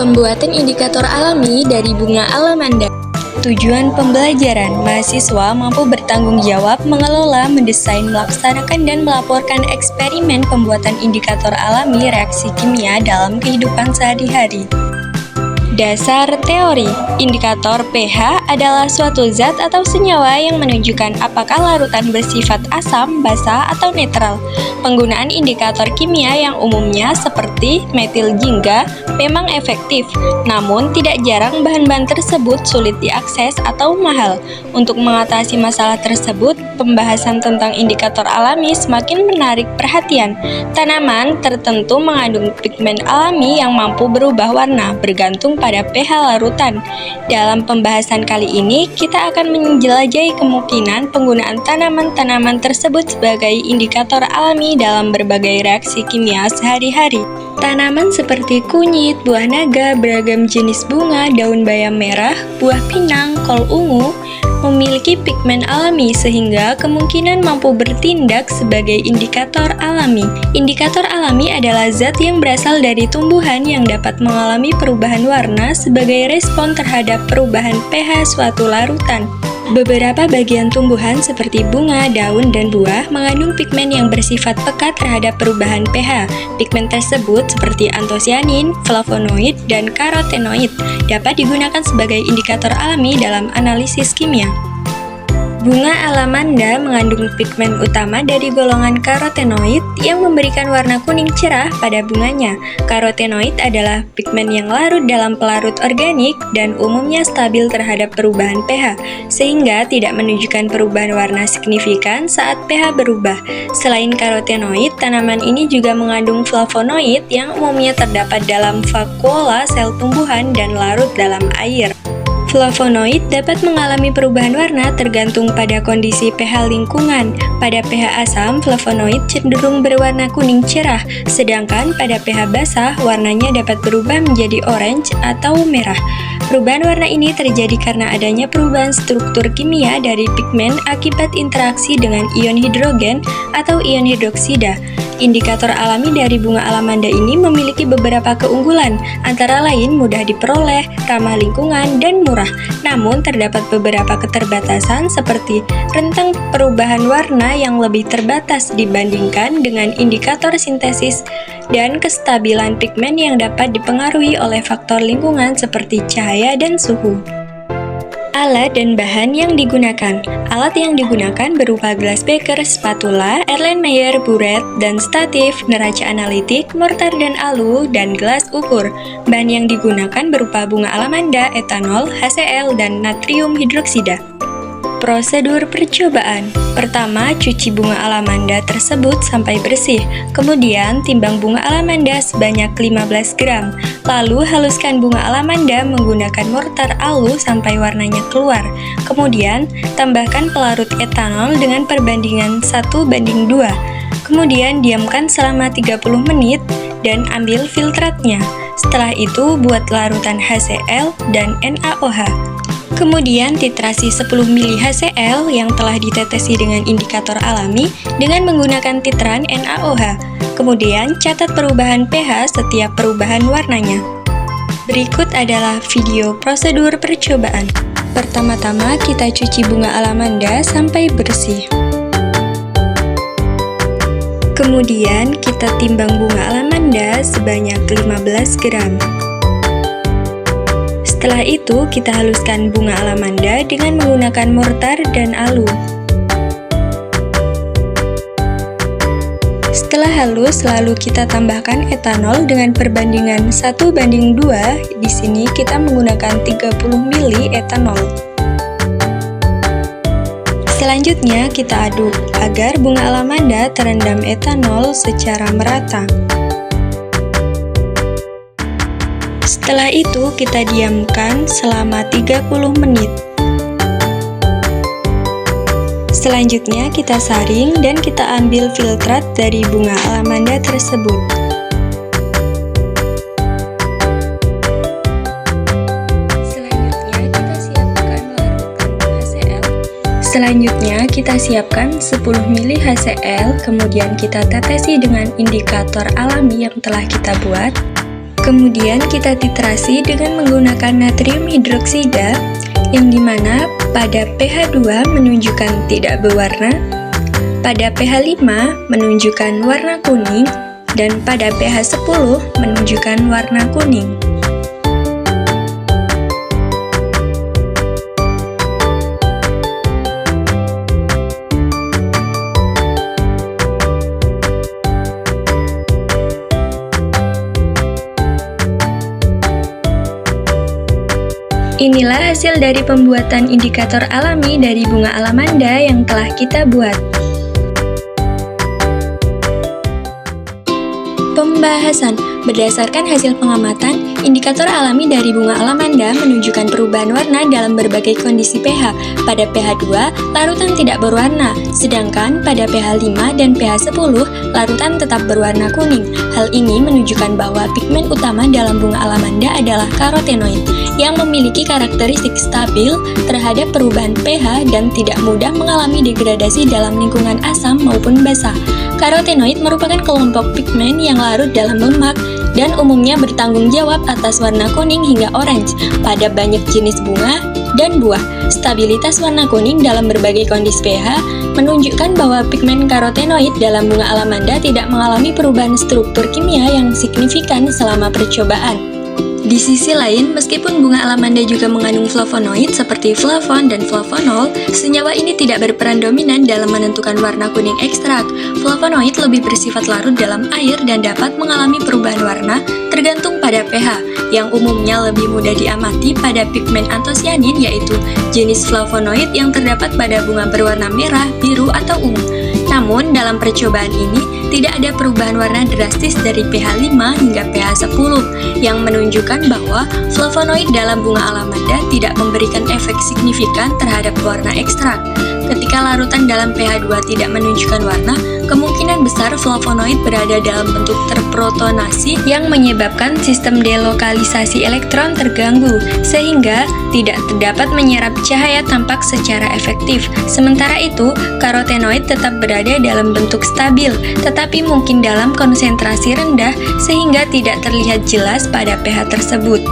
Pembuatan indikator alami dari bunga alamanda. Tujuan pembelajaran, mahasiswa mampu bertanggung jawab, mengelola, mendesain, melaksanakan, dan melaporkan eksperimen pembuatan indikator alami reaksi kimia dalam kehidupan sehari-hari. Dasar teori, indikator pH adalah suatu zat atau senyawa yang menunjukkan apakah larutan bersifat asam, basa, atau netral. Penggunaan indikator kimia yang umumnya seperti metil jingga memang efektif, namun tidak jarang bahan-bahan tersebut sulit diakses atau mahal. Untuk mengatasi masalah tersebut, pembahasan tentang indikator alami semakin menarik perhatian. Tanaman tertentu mengandung pigmen alami yang mampu berubah warna bergantung pada pH larutan. Dalam pembahasan kali ini, kita akan menjelajahi kemungkinan penggunaan tanaman-tanaman tersebut sebagai indikator alami dalam berbagai reaksi kimia sehari-hari. Tanaman seperti kunyit, buah naga, beragam jenis bunga, daun bayam merah, buah pinang, kol ungu, memiliki pigmen alami sehingga kemungkinan mampu bertindak sebagai indikator alami. Indikator alami adalah zat yang berasal dari tumbuhan yang dapat mengalami perubahan warna sebagai respon terhadap perubahan pH suatu larutan. Beberapa bagian tumbuhan seperti bunga, daun, dan buah mengandung pigmen yang bersifat peka terhadap perubahan pH. Pigmen tersebut seperti antosianin, flavonoid, dan karotenoid dapat digunakan sebagai indikator alami dalam analisis kimia. Bunga alamanda mengandung pigmen utama dari golongan karotenoid yang memberikan warna kuning cerah pada bunganya. Karotenoid adalah pigmen yang larut dalam pelarut organik dan umumnya stabil terhadap perubahan pH, sehingga tidak menunjukkan perubahan warna signifikan saat pH berubah. Selain karotenoid, tanaman ini juga mengandung flavonoid yang umumnya terdapat dalam vakuola sel tumbuhan dan larut dalam air. Flavonoid dapat mengalami perubahan warna tergantung pada kondisi pH lingkungan. Pada pH asam, flavonoid cenderung berwarna kuning cerah, sedangkan pada pH basah, warnanya dapat berubah menjadi orange atau merah. Perubahan warna ini terjadi karena adanya perubahan struktur kimia dari pigmen akibat interaksi dengan ion hidrogen atau ion hidroksida. Indikator alami dari bunga alamanda ini memiliki beberapa keunggulan, antara lain mudah diperoleh, ramah lingkungan, dan murah. Namun, terdapat beberapa keterbatasan seperti rentang perubahan warna yang lebih terbatas dibandingkan dengan indikator sintesis dan kestabilan pigmen yang dapat dipengaruhi oleh faktor lingkungan seperti cahaya dan suhu. Alat dan bahan yang digunakan. Alat yang digunakan berupa gelas beker, spatula, Erlenmeyer, buret, dan statif, neraca analitik, mortar dan alu, dan gelas ukur. Bahan yang digunakan berupa bunga alamanda, etanol, HCl, dan natrium hidroksida. Prosedur percobaan. Pertama, cuci bunga alamanda tersebut sampai bersih. Kemudian, timbang bunga alamanda sebanyak 15 gram. Lalu, haluskan bunga alamanda menggunakan mortar alu sampai warnanya keluar. Kemudian, tambahkan pelarut etanol dengan perbandingan 1:2. Kemudian, diamkan selama 30 menit dan ambil filtratnya. Setelah itu, buat larutan HCl dan NaOH. Kemudian titrasi 10 ml HCl yang telah ditetesi dengan indikator alami dengan menggunakan titran NaOH. Kemudian catat perubahan pH setiap perubahan warnanya. Berikut adalah video prosedur percobaan. Pertama-tama kita cuci bunga alamanda sampai bersih. Kemudian kita timbang bunga alamanda sebanyak 15 gram. Setelah itu, kita haluskan bunga alamanda dengan menggunakan mortar dan alu. Setelah halus, lalu kita tambahkan etanol dengan perbandingan 1:2. Di sini kita menggunakan 30 ml etanol. Selanjutnya, kita aduk agar bunga alamanda terendam etanol secara merata. Setelah itu, kita diamkan selama 30 menit. Selanjutnya, kita saring dan kita ambil filtrat dari bunga alamanda tersebut. Selanjutnya, kita siapkan 10 ml HCl, kemudian kita tetesi dengan indikator alami yang telah kita buat. Kemudian kita titrasi dengan menggunakan natrium hidroksida, yang dimana pada pH 2 menunjukkan tidak berwarna, pada pH 5 menunjukkan warna kuning, dan pada pH 10 menunjukkan warna kuning. Inilah hasil dari pembuatan indikator alami dari bunga alamanda yang telah kita buat. Pembahasan. Berdasarkan hasil pengamatan, indikator alami dari bunga alamanda menunjukkan perubahan warna dalam berbagai kondisi pH. Pada pH 2, larutan tidak berwarna, sedangkan pada pH 5 dan pH 10, larutan tetap berwarna kuning. Hal ini menunjukkan bahwa pigmen utama dalam bunga alamanda adalah karotenoid, yang memiliki karakteristik stabil terhadap perubahan pH dan tidak mudah mengalami degradasi dalam lingkungan asam maupun basah. Karotenoid merupakan kelompok pigmen yang larut dalam lemak dan umumnya bertanggung jawab atas warna kuning hingga orange pada banyak jenis bunga dan buah. Stabilitas warna kuning dalam berbagai kondisi pH menunjukkan bahwa pigmen karotenoid dalam bunga alamanda tidak mengalami perubahan struktur kimia yang signifikan selama percobaan. Di sisi lain, meskipun bunga alamanda juga mengandung flavonoid seperti flavon dan flavonol, senyawa ini tidak berperan dominan dalam menentukan warna kuning ekstrak. Flavonoid lebih bersifat larut dalam air dan dapat mengalami perubahan warna tergantung pada pH, yang umumnya lebih mudah diamati pada pigmen antosianin, yaitu jenis flavonoid yang terdapat pada bunga berwarna merah, biru, atau ungu. Namun, dalam percobaan ini, tidak ada perubahan warna drastis dari pH 5 hingga pH 10, yang menunjukkan bahwa flavonoid dalam bunga alamanda tidak memberikan efek signifikan terhadap warna ekstrak. Ketika larutan dalam pH 2 tidak menunjukkan warna, kemungkinan besar flavonoid berada dalam bentuk terprotonasi yang menyebabkan sistem delokalisasi elektron terganggu, sehingga tidak dapat menyerap cahaya tampak secara efektif. Sementara itu, karotenoid tetap berada dalam bentuk stabil, tetapi mungkin dalam konsentrasi rendah sehingga tidak terlihat jelas pada pH tersebut.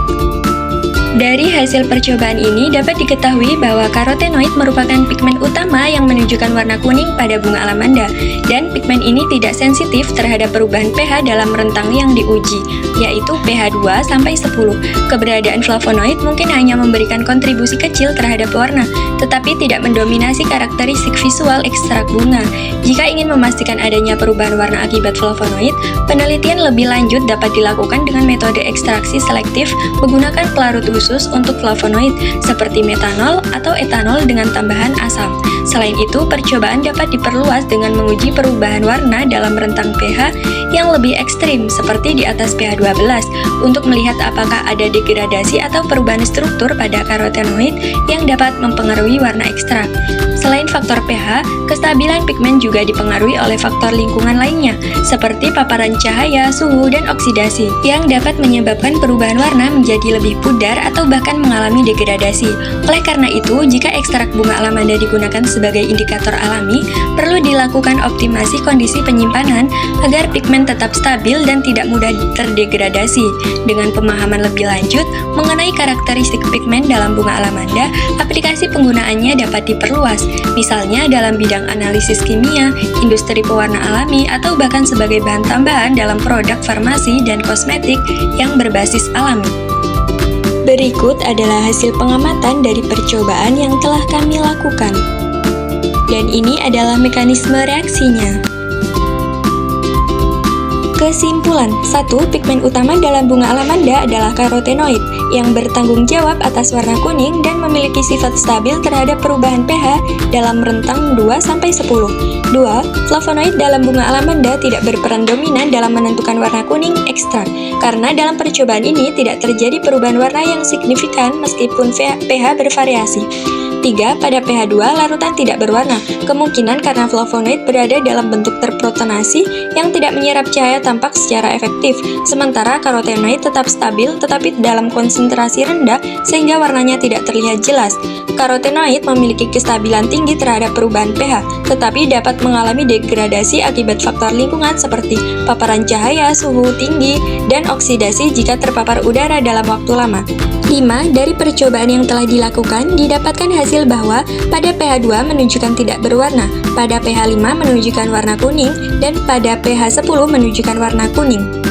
Dari hasil percobaan ini dapat diketahui bahwa karotenoid merupakan pigmen utama yang menunjukkan warna kuning pada bunga alamanda, dan pigmen ini tidak sensitif terhadap perubahan pH dalam rentang yang diuji, yaitu pH 2 sampai 10. Keberadaan flavonoid mungkin hanya memberikan kontribusi kecil terhadap warna, tetapi tidak mendominasi karakteristik visual ekstrak bunga. Jika ingin memastikan adanya perubahan warna akibat flavonoid, penelitian lebih lanjut dapat dilakukan dengan metode ekstraksi selektif menggunakan pelarut khusus untuk flavonoid seperti metanol atau etanol dengan tambahan asam. Selain itu, percobaan dapat diperluas dengan menguji perubahan warna dalam rentang pH yang lebih ekstrim seperti di atas pH 12 untuk melihat apakah ada degradasi atau perubahan struktur pada karotenoid yang dapat mempengaruhi warna ekstrak. Selain faktor pH, kestabilan pigmen juga dipengaruhi oleh faktor lingkungan lainnya seperti paparan cahaya, suhu, dan oksidasi yang dapat menyebabkan perubahan warna menjadi lebih pudar atau bahkan mengalami degradasi. Oleh karena itu, jika ekstrak bunga alamanda digunakan sebagai indikator alami, perlu dilakukan optimasi kondisi penyimpanan agar pigmen tetap stabil dan tidak mudah terdegradasi. Dengan pemahaman lebih lanjut mengenai karakteristik pigmen dalam bunga alamanda, aplikasi penggunaannya dapat diperluas, misalnya dalam bidang analisis kimia, industri pewarna alami, atau bahkan sebagai bahan tambahan dalam produk farmasi dan kosmetik yang berbasis alami. Berikut adalah hasil pengamatan dari percobaan yang telah kami lakukan. Dan ini adalah mekanisme reaksinya. Kesimpulan, 1. Pigmen utama dalam bunga alamanda adalah karotenoid yang bertanggung jawab atas warna kuning dan memiliki sifat stabil terhadap perubahan pH dalam rentang 2-10. 2. Flavonoid dalam bunga alamanda tidak berperan dominan dalam menentukan warna kuning ekstrak, karena dalam percobaan ini tidak terjadi perubahan warna yang signifikan meskipun pH bervariasi. ketiga, pada pH 2 larutan tidak berwarna, kemungkinan karena flavonoid berada dalam bentuk terprotonasi yang tidak menyerap cahaya tampak secara efektif, sementara karotenoid tetap stabil tetapi dalam konsentrasi rendah sehingga warnanya tidak terlihat jelas. Karotenoid memiliki kestabilan tinggi terhadap perubahan pH, tetapi dapat mengalami degradasi akibat faktor lingkungan seperti paparan cahaya, suhu tinggi, dan oksidasi jika terpapar udara dalam waktu lama. 5. Dari percobaan yang telah dilakukan, didapatkan hasil bahwa pada pH 2 menunjukkan tidak berwarna, pada pH 5 menunjukkan warna kuning, dan pada pH 10 menunjukkan warna kuning.